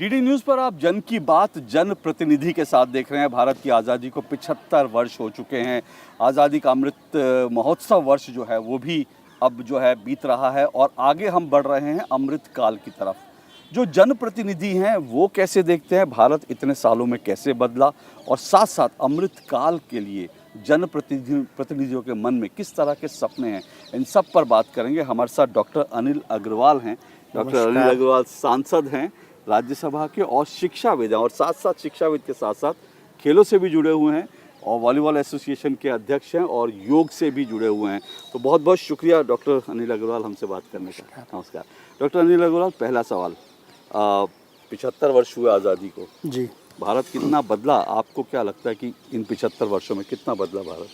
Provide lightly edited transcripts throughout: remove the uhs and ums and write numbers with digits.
DD news पर आप जन की बात जन प्रतिनिधि के साथ देख रहे हैं। भारत की आज़ादी को 75 वर्ष हो चुके हैं। आज़ादी का अमृत महोत्सव वर्ष जो है वो भी अब जो है बीत रहा है और आगे हम बढ़ रहे हैं अमृत काल की तरफ। जो जनप्रतिनिधि हैं वो कैसे देखते हैं भारत इतने सालों में कैसे बदला, और साथ साथ अमृत काल के लिए प्रतिनिधियों के मन में किस तरह के सपने हैं, इन सब पर बात करेंगे। हमारे साथ डॉक्टर अनिल अग्रवाल हैं। डॉक्टर अनिल अग्रवाल सांसद हैं राज्यसभा के और शिक्षाविद हैं, और साथ साथ शिक्षाविद के साथ साथ खेलों से भी जुड़े हुए हैं और वॉलीबॉल एसोसिएशन के अध्यक्ष हैं और योग से भी जुड़े हुए हैं। तो बहुत बहुत शुक्रिया डॉक्टर अनिल अग्रवाल हमसे बात करने का। नमस्कार डॉक्टर अनिल अग्रवाल। पहला सवाल, 75 वर्ष हुए आज़ादी को जी, भारत कितना बदला? आपको क्या लगता है कि इन 75 वर्षों में कितना बदला भारत?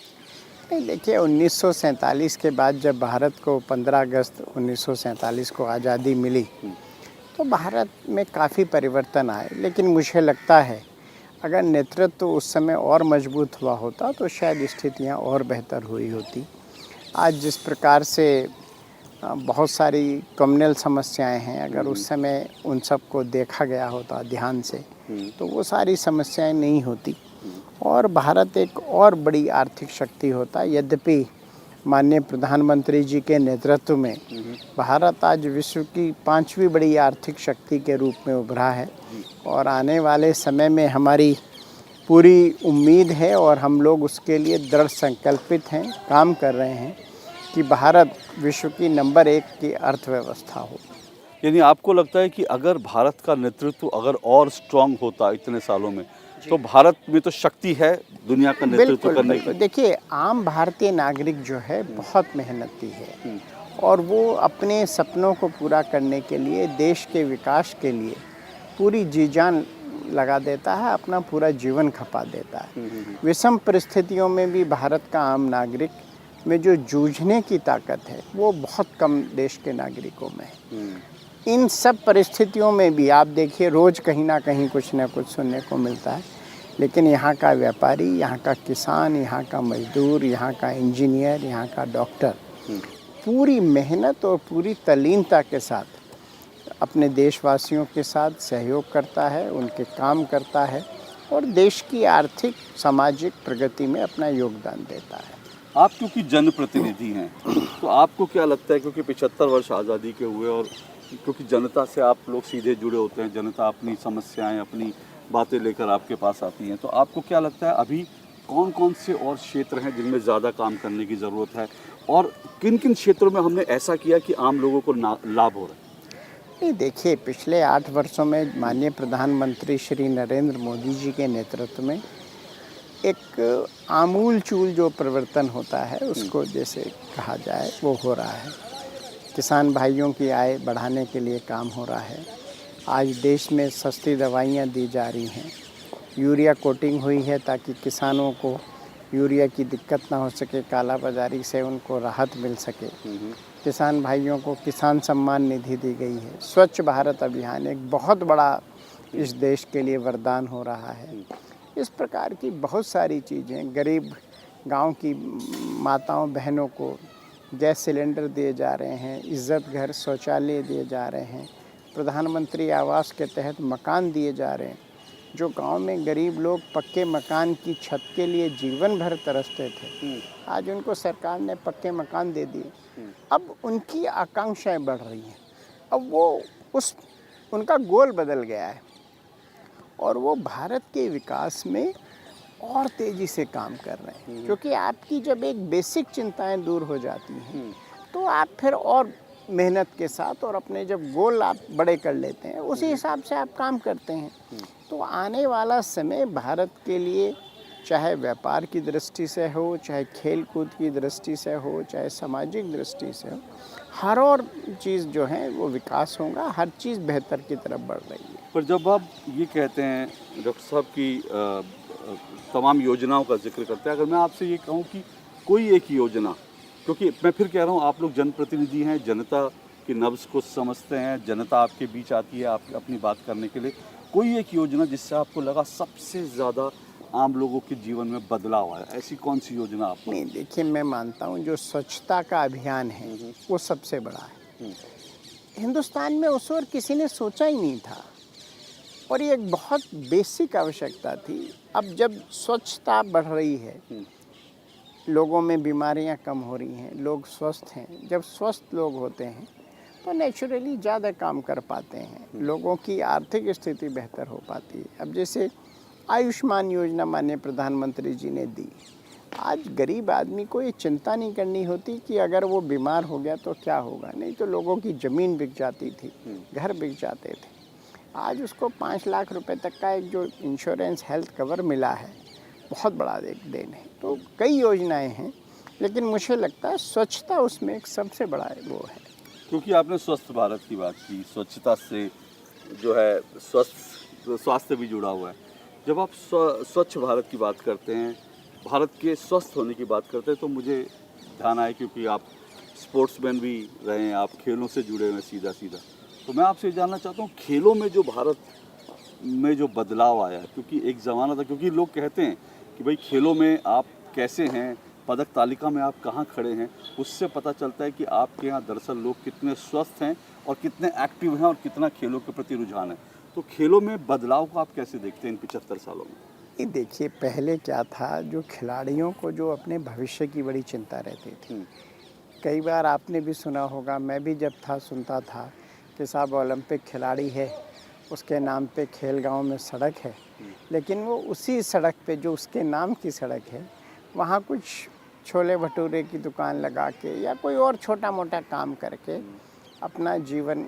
नहीं, देखिए 1947 के बाद जब भारत को 15 अगस्त 1947 को आज़ादी मिली तो भारत में काफ़ी परिवर्तन आए, लेकिन मुझे लगता है अगर नेतृत्व उस समय और मजबूत हुआ होता तो शायद स्थितियाँ और बेहतर हुई होती। आज जिस प्रकार से बहुत सारी कम्युनल समस्याएं हैं, अगर उस समय उन सब को देखा गया होता ध्यान से तो वो सारी समस्याएं नहीं होती और भारत एक और बड़ी आर्थिक शक्ति होता। यद्यपि माननीय प्रधानमंत्री जी के नेतृत्व में भारत आज विश्व की 5वीं बड़ी आर्थिक शक्ति के रूप में उभरा है और आने वाले समय में हमारी पूरी उम्मीद है और हम लोग उसके लिए दृढ़ संकल्पित हैं, काम कर रहे हैं कि भारत विश्व की नंबर 1 की अर्थव्यवस्था हो। यानी आपको लगता है कि अगर भारत का नेतृत्व अगर और स्ट्रांग होता इतने सालों में तो भारत में तो शक्ति है दुनिया का नेतृत्व करने की? देखिए, आम भारतीय नागरिक जो है बहुत मेहनती है और वो अपने सपनों को पूरा करने के लिए, देश के विकास के लिए पूरी जी जान लगा देता है, अपना पूरा जीवन खपा देता है। विषम परिस्थितियों में भी भारत का आम नागरिक में जो जूझने की ताकत है वो बहुत कम देश के नागरिकों में है। इन सब परिस्थितियों में भी आप देखिए रोज़ कहीं ना कहीं कुछ न कुछ सुनने को मिलता है, लेकिन यहाँ का व्यापारी, यहाँ का किसान, यहाँ का मजदूर, यहाँ का इंजीनियर, यहाँ का डॉक्टर पूरी मेहनत और पूरी तल्लीनता के साथ अपने देशवासियों के साथ सहयोग करता है, उनके काम करता है और देश की आर्थिक सामाजिक प्रगति में अपना योगदान देता है। आप क्योंकि जनप्रतिनिधि हैं तो आपको क्या लगता है, क्योंकि 75 वर्ष आज़ादी के हुए और क्योंकि जनता से आप लोग सीधे जुड़े होते हैं, जनता अपनी समस्याएं, अपनी बातें लेकर आपके पास आती हैं, तो आपको क्या लगता है अभी कौन कौन से और क्षेत्र हैं जिनमें ज़्यादा काम करने की ज़रूरत है और किन किन क्षेत्रों में हमने ऐसा किया कि आम लोगों को लाभ हो रहा है? नहीं, देखिए पिछले 8 वर्षों में माननीय प्रधानमंत्री श्री नरेंद्र मोदी जी के नेतृत्व में एक आमूल चूल जो परिवर्तन होता है उसको जैसे कहा जाए वो हो रहा है। किसान भाइयों की आय बढ़ाने के लिए काम हो रहा है। आज देश में सस्ती दवाइयाँ दी जा रही हैं, यूरिया कोटिंग हुई है ताकि किसानों को यूरिया की दिक्कत ना हो सके, काला बाजारी से उनको राहत मिल सके। किसान भाइयों को किसान सम्मान निधि दी गई है। स्वच्छ भारत अभियान एक बहुत बड़ा इस देश के लिए वरदान हो रहा है। इस प्रकार की बहुत सारी चीज़ें, गरीब गांव की माताओं बहनों को गैस सिलेंडर दिए जा रहे हैं, इज़्ज़त घर शौचालय दिए जा रहे हैं, प्रधानमंत्री आवास के तहत मकान दिए जा रहे हैं। जो गांव में गरीब लोग पक्के मकान की छत के लिए जीवन भर तरसते थे, आज उनको सरकार ने पक्के मकान दे दिए। अब उनकी आकांक्षाएं बढ़ रही हैं, अब वो उनका गोल बदल गया है और वो भारत के विकास में और तेज़ी से काम कर रहे हैं। क्योंकि आपकी जब एक बेसिक चिंताएं दूर हो जाती हैं तो आप फिर और मेहनत के साथ और अपने जब गोल आप बड़े कर लेते हैं उसी हिसाब से आप काम करते हैं। तो आने वाला समय भारत के लिए चाहे व्यापार की दृष्टि से हो, चाहे खेल कूद की दृष्टि से हो, चाहे सामाजिक दृष्टि से हो, हर और चीज़ जो है वो विकास होगा, हर चीज़ बेहतर की तरफ बढ़ रही है। पर जब आप ये कहते हैं डॉक्टर साहब की तमाम योजनाओं का जिक्र करते हैं, अगर मैं आपसे ये कहूँ कि कोई एक योजना, क्योंकि मैं फिर कह रहा हूँ आप लोग जनप्रतिनिधि हैं, जनता की नब्ज़ को समझते हैं, जनता आपके बीच आती है आप अपनी बात करने के लिए, कोई एक योजना जिससे आपको लगा सबसे ज़्यादा आम लोगों के जीवन में बदलाव आया, ऐसी कौन सी योजना आपको? नहीं, देखिए मैं मानता हूँ जो स्वच्छता का अभियान है वो सबसे बड़ा है। हिंदुस्तान में उस वक्त किसी ने सोचा ही नहीं था और ये एक बहुत बेसिक आवश्यकता थी। अब जब स्वच्छता बढ़ रही है, लोगों में बीमारियां कम हो रही हैं, लोग स्वस्थ हैं, जब स्वस्थ लोग होते हैं तो नेचुरली ज़्यादा काम कर पाते हैं, लोगों की आर्थिक स्थिति बेहतर हो पाती है। अब जैसे आयुष्मान योजना माननीय प्रधानमंत्री जी ने दी, आज गरीब आदमी को ये चिंता नहीं करनी होती कि अगर वो बीमार हो गया तो क्या होगा। नहीं तो लोगों की ज़मीन बिक जाती थी, घर बिक जाते थे। आज उसको 5 लाख रुपए तक का एक जो इंश्योरेंस हेल्थ कवर मिला है, बहुत बड़ा एक देन है। तो कई योजनाएं हैं, लेकिन मुझे लगता है स्वच्छता उसमें एक सबसे बड़ा वो है। क्योंकि आपने स्वस्थ भारत की बात की, स्वच्छता से जो है स्वास्थ्य भी जुड़ा हुआ है। जब आप स्वच्छ भारत की बात करते हैं, भारत के स्वस्थ होने की बात करते हैं, तो मुझे ध्यान आया, क्योंकि आप स्पोर्ट्समैन भी रहे हैं, आप खेलों से जुड़े हुए हैं सीधा सीधा। तो मैं आपसे जानना चाहता हूँ, खेलों में जो भारत में जो बदलाव आया, क्योंकि एक ज़माना था, क्योंकि लोग कहते हैं कि भाई खेलों में आप कैसे हैं, पदक तालिका में आप कहाँ खड़े हैं, उससे पता चलता है कि आपके यहाँ दरअसल लोग कितने स्वस्थ हैं और कितने एक्टिव हैं और कितना खेलों के प्रति रुझान है। तो खेलों में बदलाव को आप कैसे देखते हैं इन 75 सालों में? ये देखिए, पहले क्या था, जो खिलाड़ियों को जो अपने भविष्य की बड़ी चिंता रहती थी। कई बार आपने भी सुना होगा, मैं भी जब था सुनता था कि साहब ओलंपिक खिलाड़ी है, उसके नाम पे खेल गांव में सड़क है, लेकिन वो उसी सड़क पे जो उसके नाम की सड़क है, वहाँ कुछ छोले भटूरे की दुकान लगा के या कोई और छोटा मोटा काम करके अपना जीवन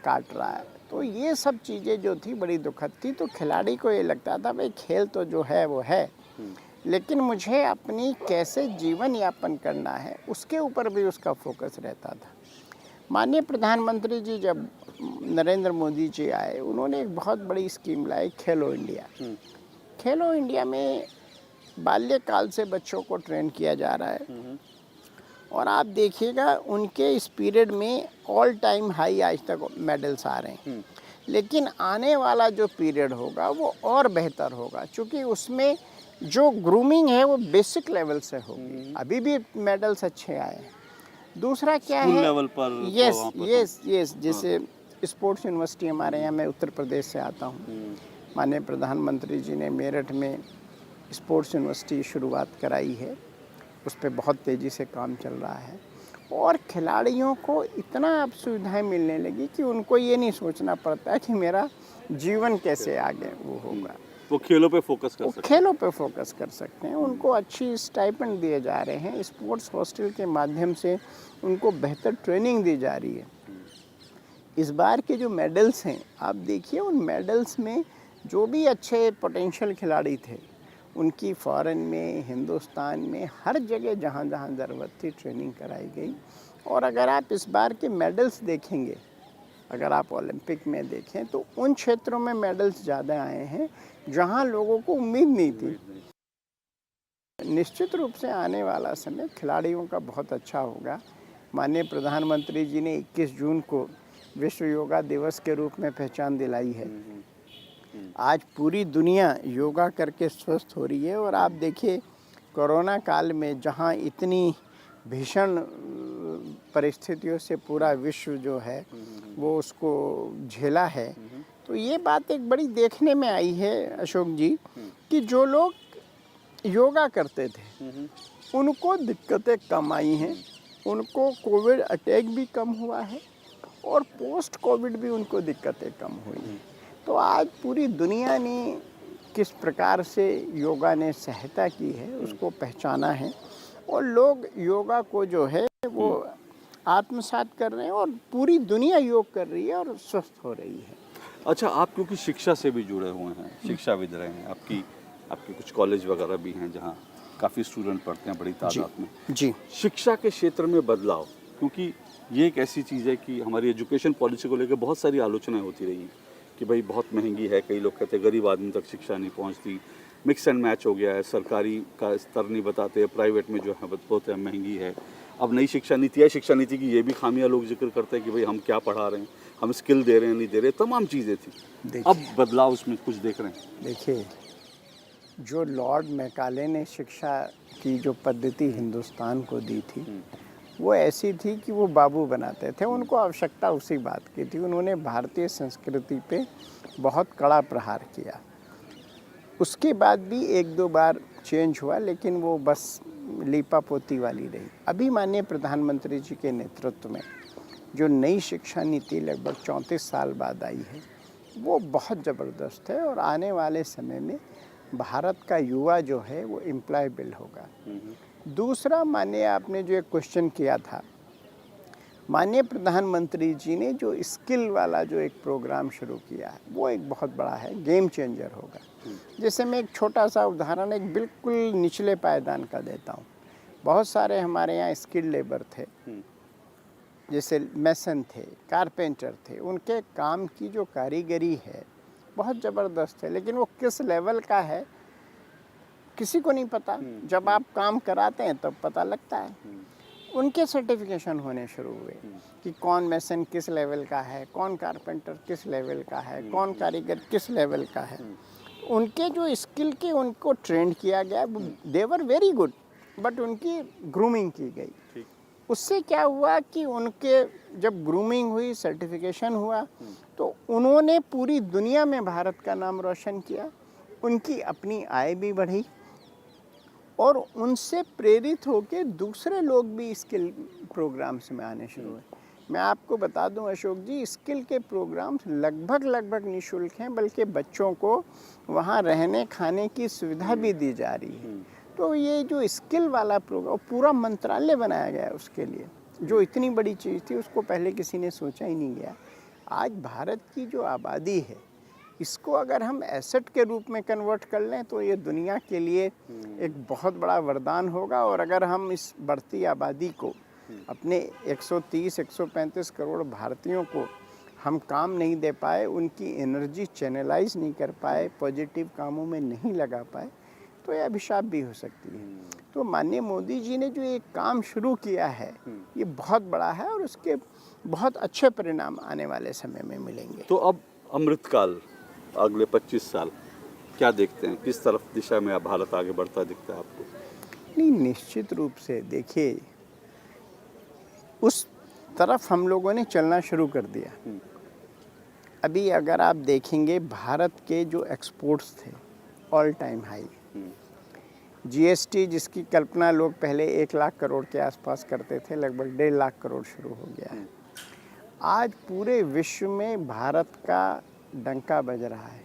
काट रहा है। तो ये सब चीज़ें जो थी बड़ी दुखद थी। तो खिलाड़ी को ये लगता था भाई खेल तो जो है वो है, लेकिन मुझे अपनी कैसे जीवन यापन करना है उसके ऊपर भी उसका फोकस रहता था। माननीय प्रधानमंत्री जी जब नरेंद्र मोदी जी आए, उन्होंने एक बहुत बड़ी स्कीम लाई, खेलो इंडिया। खेलो इंडिया में बाल्यकाल से बच्चों को ट्रेन किया जा रहा है, और आप देखिएगा उनके इस पीरियड में ऑल टाइम हाई आज तक मेडल्स आ रहे हैं। लेकिन आने वाला जो पीरियड होगा वो और बेहतर होगा, क्योंकि उसमें जो ग्रूमिंग है वो बेसिक लेवल से होगी। अभी भी मेडल्स अच्छे आए हैं। दूसरा क्या है, लेवल पर यस जैसे स्पोर्ट्स यूनिवर्सिटी हमारे यहाँ, मैं उत्तर प्रदेश से आता हूँ, माननीय प्रधानमंत्री जी ने मेरठ में स्पोर्ट्स यूनिवर्सिटी की शुरुआत कराई है। उस पर बहुत तेज़ी से काम चल रहा है, और खिलाड़ियों को इतना अब सुविधाएं मिलने लगी कि उनको ये नहीं सोचना पड़ता है कि मेरा जीवन कैसे आगे वो होगा। वो खेलों पे फोकस कर सकते हैं। खेलों पे फोकस कर सकते हैं। उनको अच्छी स्टाइपेंड दिए जा रहे हैं, स्पोर्ट्स हॉस्टल के माध्यम से उनको बेहतर ट्रेनिंग दी जा रही है। इस बार के जो मेडल्स हैं, आप देखिए उन मेडल्स में जो भी अच्छे पोटेंशियल खिलाड़ी थे, उनकी फॉरेन में, हिंदुस्तान में, हर जगह जहाँ जहाँ ज़रूरत थी ट्रेनिंग कराई गई। और अगर आप इस बार के मेडल्स देखेंगे, अगर आप ओलंपिक में देखें, तो उन क्षेत्रों में मेडल्स ज़्यादा आए हैं जहाँ लोगों को उम्मीद नहीं थी। निश्चित रूप से आने वाला समय खिलाड़ियों का बहुत अच्छा होगा। माननीय प्रधानमंत्री जी ने 21 जून को विश्व योगा दिवस के रूप में पहचान दिलाई है। आज पूरी दुनिया योगा करके स्वस्थ हो रही है, और आप देखिए कोरोना काल में जहाँ इतनी भीषण परिस्थितियों से पूरा विश्व जो है वो उसको झेला है, तो ये बात एक बड़ी देखने में आई है अशोक जी, कि जो लोग योगा करते थे उनको दिक्कतें कम आई हैं, उनको कोविड अटैक भी कम हुआ है, और पोस्ट कोविड भी उनको दिक्कतें कम हुई हैं। तो आज पूरी दुनिया ने किस प्रकार से योगा ने सहायता की है उसको पहचाना है, और लोग योगा को जो है वो आत्मसात कर रहे हैं, और पूरी दुनिया योग कर रही है और स्वस्थ हो रही है। अच्छा, आप क्योंकि शिक्षा से भी जुड़े हुए हैं, शिक्षाविद रहे हैं, आपके कुछ कॉलेज वगैरह भी हैं जहाँ काफ़ी स्टूडेंट पढ़ते हैं बड़ी तादाद में। जी, शिक्षा के क्षेत्र में बदलाव, क्योंकि ये एक ऐसी चीज़ है कि हमारी एजुकेशन पॉलिसी को लेकर बहुत सारी आलोचनाएं होती रही कि भाई बहुत महंगी है, कई लोग कहते हैं गरीब आदमी तक शिक्षा नहीं पहुंचती, मिक्स एंड मैच हो गया है, सरकारी का स्तर नहीं बताते, प्राइवेट में जो है बताते हैं महंगी है। अब नई शिक्षा नीति है, शिक्षा नीति की ये भी खामियां लोग जिक्र करते हैं कि भाई हम क्या पढ़ा रहे हैं, हम स्किल दे रहे हैं नहीं दे रहे, तमाम चीज़ें थी। अब बदलाव उसमें कुछ देख रहे हैं? देखिए, जो लॉर्ड मैकाले ने शिक्षा की जो पद्धति हिंदुस्तान को दी थी, वो ऐसी थी कि वो बाबू बनाते थे, उनको आवश्यकता उसी बात की थी। उन्होंने भारतीय संस्कृति पे बहुत कड़ा प्रहार किया। उसके बाद भी एक दो बार चेंज हुआ, लेकिन वो बस लीपा पोती वाली रही। अभी माननीय प्रधानमंत्री जी के नेतृत्व में जो नई शिक्षा नीति लगभग 34 साल बाद आई है, वो बहुत ज़बरदस्त है और आने वाले समय में भारत का युवा जो है वो एम्प्लॉयबल होगा। दूसरा, माननीय आपने जो एक क्वेश्चन किया था, माननीय प्रधानमंत्री जी ने जो स्किल वाला जो एक प्रोग्राम शुरू किया है, वो एक बहुत बड़ा है, गेम चेंजर होगा। जैसे मैं एक छोटा सा उदाहरण एक बिल्कुल निचले पायदान का देता हूँ। बहुत सारे हमारे यहाँ स्किल्ड लेबर थे, जैसे मैसन थे, कारपेंटर थे, उनके काम की जो कारीगरी है बहुत ज़बरदस्त है, लेकिन वो किस लेवल का है किसी को नहीं पता। जब आप काम कराते हैं तब पता लगता है। उनके सर्टिफिकेशन होने शुरू हुए कि कौन मैसन किस लेवल का है, कौन कारपेंटर किस लेवल का है, कौन कारीगर किस लेवल का है। उनके जो स्किल के उनको ट्रेंड किया गया, दे वर वेरी गुड, बट उनकी ग्रूमिंग की गई। उससे क्या हुआ कि उनके जब ग्रूमिंग हुई, सर्टिफिकेशन हुआ, तो उन्होंने पूरी दुनिया में भारत का नाम रोशन किया। उनकी अपनी आय भी बढ़ी और उनसे प्रेरित होकर दूसरे लोग भी स्किल प्रोग्राम्स में आने शुरू हुए। मैं आपको बता दूं अशोक जी, स्किल के प्रोग्राम्स लगभग निःशुल्क हैं, बल्कि बच्चों को वहाँ रहने खाने की सुविधा भी दी जा रही है। तो ये जो स्किल वाला प्रोग्राम, पूरा मंत्रालय बनाया गया है उसके लिए, जो इतनी बड़ी चीज़ थी उसको पहले किसी ने सोचा ही नहीं गया। आज भारत की जो आबादी है, इसको अगर हम एसेट के रूप में कन्वर्ट कर लें तो ये दुनिया के लिए एक बहुत बड़ा वरदान होगा। और अगर हम इस बढ़ती आबादी को, अपने 130-135 करोड़ भारतीयों को हम काम नहीं दे पाए, उनकी एनर्जी चैनलाइज नहीं कर पाए, पॉजिटिव कामों में नहीं लगा पाए, तो ये अभिशाप भी हो सकती है। तो माननीय मोदी जी ने जो एक काम शुरू किया है, ये बहुत बड़ा है और उसके बहुत अच्छे परिणाम आने वाले समय में मिलेंगे। तो अब अमृतकाल, अगले 25 साल क्या देखते हैं, किस तरफ दिशा में अब भारत आगे बढ़ता दिखता है आपको? नहीं, निश्चित रूप से देखिए, उस तरफ हम लोगों ने चलना शुरू कर दिया। अभी अगर आप देखेंगे, भारत के जो एक्सपोर्ट्स थे ऑल टाइम हाई, जीएसटी जिसकी कल्पना लोग पहले 1 लाख करोड़ के आसपास करते थे, लगभग 1.5 लाख करोड़ शुरू हो गया है। आज पूरे विश्व में भारत का डंका बज रहा है।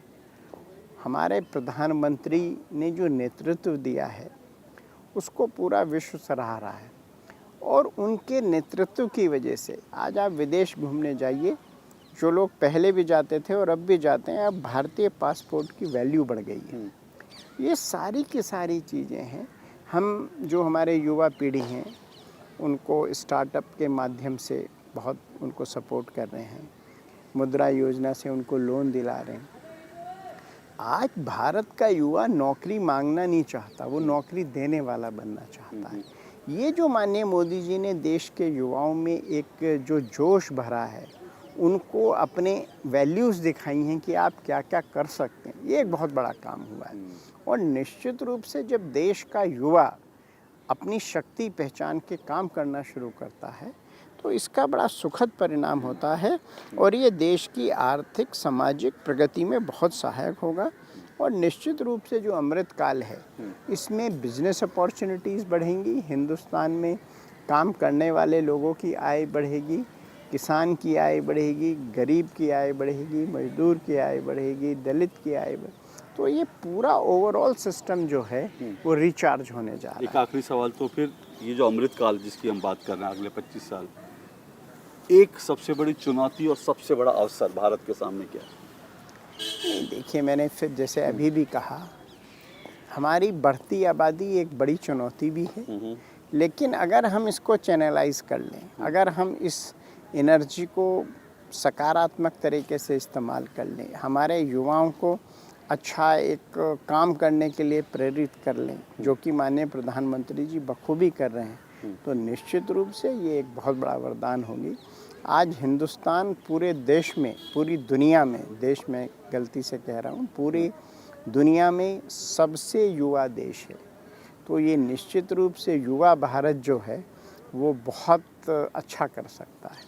हमारे प्रधानमंत्री ने जो नेतृत्व दिया है उसको पूरा विश्व सराह रहा है, और उनके नेतृत्व की वजह से आज आप विदेश घूमने जाइए, जो लोग पहले भी जाते थे और अब भी जाते हैं, अब भारतीय पासपोर्ट की वैल्यू बढ़ गई है। ये सारी की सारी चीज़ें हैं। हम जो हमारे युवा पीढ़ी हैं उनको स्टार्टअप के माध्यम से बहुत उनको सपोर्ट कर रहे हैं, मुद्रा योजना से उनको लोन दिला रहे हैं। आज भारत का युवा नौकरी मांगना नहीं चाहता, वो नौकरी देने वाला बनना चाहता है। ये जो माननीय मोदी जी ने देश के युवाओं में एक जो जोश भरा है, उनको अपने वैल्यूज़ दिखाई हैं कि आप क्या क्या कर सकते हैं, ये एक बहुत बड़ा काम हुआ है। और निश्चित रूप से जब देश का युवा अपनी शक्ति पहचान के काम करना शुरू करता है तो इसका बड़ा सुखद परिणाम होता है, और ये देश की आर्थिक सामाजिक प्रगति में बहुत सहायक होगा। और निश्चित रूप से जो अमृतकाल है, इसमें बिजनेस अपॉर्चुनिटीज़ बढ़ेंगी, हिंदुस्तान में काम करने वाले लोगों की आय बढ़ेगी, किसान की आय बढ़ेगी, गरीब की आय बढ़ेगी, मजदूर की आय बढ़ेगी, दलित की आय बढ़ेगी। तो ये पूरा ओवरऑल सिस्टम जो है वो रिचार्ज होने जा रहा है। एक आखिरी सवाल, तो फिर ये जो अमृतकाल जिसकी हम बात कर रहे हैं, अगले 25 साल, एक सबसे बड़ी चुनौती और सबसे बड़ा अवसर भारत के सामने क्या है? नहीं, देखिए, मैंने फिर जैसे अभी भी कहा, हमारी बढ़ती आबादी एक बड़ी चुनौती भी है, लेकिन अगर हम इसको चैनलाइज कर लें, अगर हम इस एनर्जी को सकारात्मक तरीके से इस्तेमाल कर लें, हमारे युवाओं को अच्छा एक काम करने के लिए प्रेरित कर लें, जो कि माननीय प्रधानमंत्री जी बखूबी कर रहे हैं, तो निश्चित रूप से ये एक बहुत बड़ा वरदान होगी। आज हिंदुस्तान पूरे देश में, पूरी दुनिया में, देश में गलती से कह रहा हूँ, पूरी दुनिया में सबसे युवा देश है। तो ये निश्चित रूप से युवा भारत जो है वो बहुत अच्छा कर सकता है।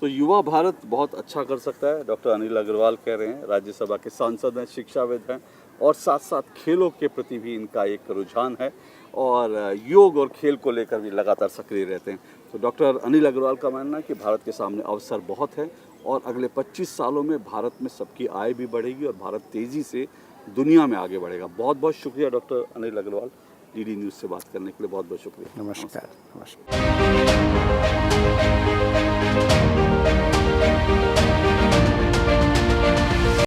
तो युवा भारत बहुत अच्छा कर सकता है, डॉक्टर अनिल अग्रवाल कह रहे हैं। राज्यसभा के सांसद हैं, शिक्षाविद हैं और साथ साथ खेलों के प्रति भी इनका एक रुझान है और योग और खेल को लेकर भी लगातार सक्रिय रहते हैं। तो डॉक्टर अनिल अग्रवाल का मानना है कि भारत के सामने अवसर बहुत है और अगले 25 सालों में भारत में सबकी आय भी बढ़ेगी और भारत तेज़ी से दुनिया में आगे बढ़ेगा। बहुत बहुत शुक्रिया doctor Anil Agarwal, DD news से बात करने के लिए बहुत बहुत शुक्रिया। नमस्कार।